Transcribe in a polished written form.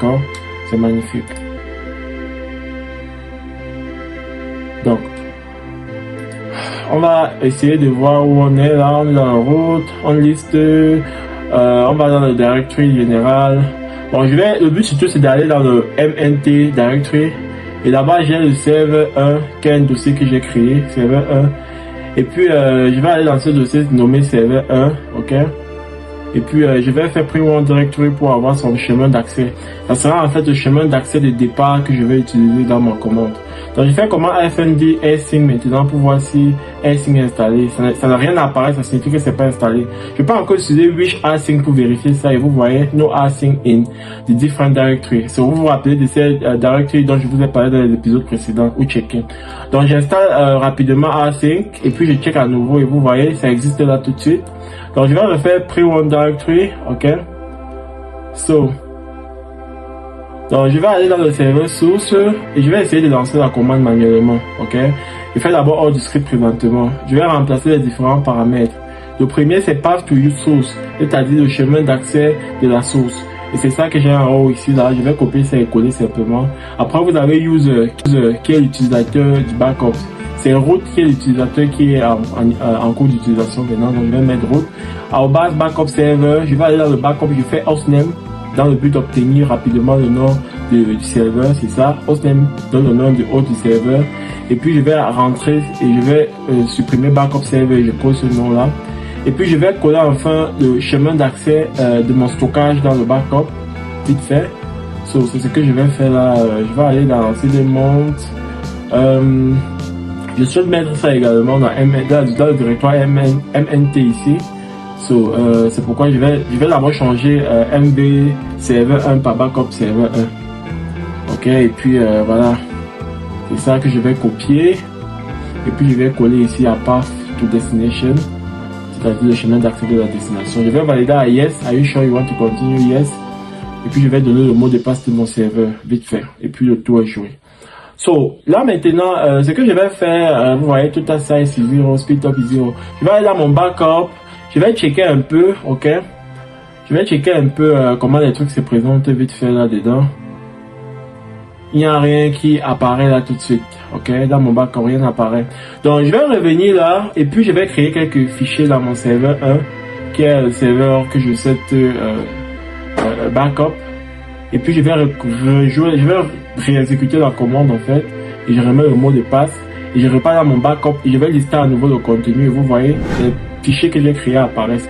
d'accord? C'est magnifique. Donc, on va essayer de voir où on est là. On est dans la route, on liste, on va dans le directory général. Bon, le but surtout c'est d'aller dans le MNT directory. Et là-bas, j'ai le serveur 1, qui est un dossier que j'ai créé, serveur 1. Et puis, je vais aller dans ce dossier nommé serveur 1, ok? Et puis, je vais faire Pre-Run Directory pour avoir son chemin d'accès. Ça sera en fait le chemin d'accès de départ que je vais utiliser dans ma commande. Donc, je fais commande fnd async maintenant pour voir si async est installé. Ça n'a rien à apparaître, ça signifie que c'est pas installé. Je peux encore utiliser wish async pour vérifier ça et vous voyez no async in the different directory. Si vous vous rappelez de ces directories dont je vous ai parlé dans les épisodes précédents ou checker. Donc, j'installe rapidement async et puis je check à nouveau et vous voyez ça existe là tout de suite. Donc, je vais refaire pre-run directory, ok? Donc, je vais aller dans le serveur source et je vais essayer de lancer la commande manuellement, ok? Je fais d'abord hors du script présentement. Je vais remplacer les différents paramètres. Le premier, c'est path to use source, c'est-à-dire le chemin d'accès de la source. Et c'est ça que j'ai en haut ici, là. Je vais copier ça et coller simplement. Après, vous avez user qui est l'utilisateur du backup. C'est root qui est l'utilisateur qui est en cours d'utilisation maintenant. Donc, je vais mettre root. Arrobas backup server. Je vais aller dans le backup. Je fais hostname dans le but d'obtenir rapidement le nom du serveur. C'est ça. Hostname donne le nom du hôte du serveur. Et puis, je vais rentrer et je vais supprimer backup server. Je colle ce nom-là. Et puis, je vais coller enfin le chemin d'accès de mon stockage dans le backup. Vite fait. So, c'est ce que je vais faire là. Je vais aller dans cdmount. Je souhaite mettre ça également dans le directoire MNT ici. So, c'est pourquoi je vais d'abord changer MB serveur 1 par backup serveur 1. Ok, et puis voilà. C'est ça que je vais copier. Et puis je vais coller ici à path to destination. C'est-à-dire le chemin d'accès de la destination. Je vais valider à yes. Are you sure you want to continue? Yes. Et puis je vais donner le mot de passe de mon serveur. Vite fait. Et puis le tour est joué. So, là maintenant, ce que je vais faire, vous voyez, tout à ça est 0, speed up is 0. Je vais aller dans mon backup, je vais checker un peu, ok? Je vais checker un peu comment les trucs se présentent vite fait là-dedans. Il n'y a rien qui apparaît là tout de suite, ok? Dans mon backup, rien n'apparaît. Donc, je vais revenir là, et puis je vais créer quelques fichiers dans mon serveur 1, qui est le serveur que je souhaite backup. Et puis je vais réexécuter la commande en fait. Et je remets le mot de passe. Et je repars dans mon backup. Et je vais lister à nouveau le contenu. Et vous voyez, les fichiers que j'ai créés apparaissent.